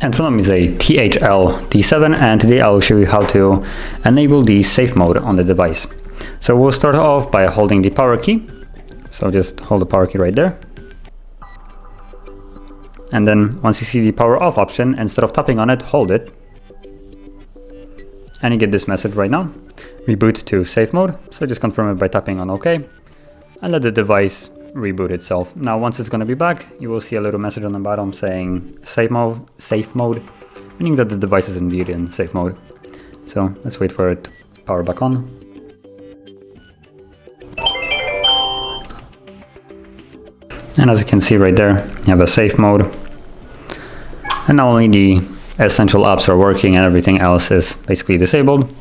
And so name is a THL T7, and today I will show you how to enable the safe mode on the device. So we'll start off by holding the power key. So just hold the power key right there. And then once you see the power off option, instead of tapping on it, hold it. And you get this message right now. Reboot to safe mode. So just confirm it by tapping on OK. And let the device reboot itself. Now once it's going to be back, you will see a little message on the bottom saying safe mode, meaning that the device is indeed in safe mode. So let's wait for it to power back on. And as you can see right there, you have a safe mode. And now only the essential apps are working and everything else is basically disabled.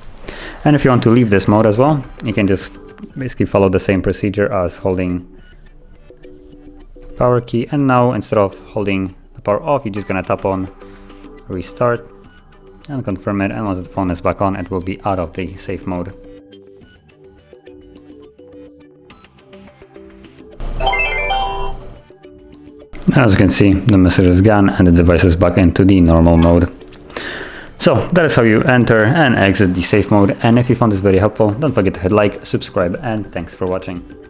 And if you want to leave this mode as well, you can just basically follow the same procedure as holding power key, and now instead of holding the power off, you're just gonna tap on restart and confirm it, and once the phone is back on, it will be out of the safe mode. As you can see, the message is gone and the device is back into the normal mode. So that is how you enter and exit the safe mode, and if you found this very helpful, don't forget to hit like, subscribe, and thanks for watching.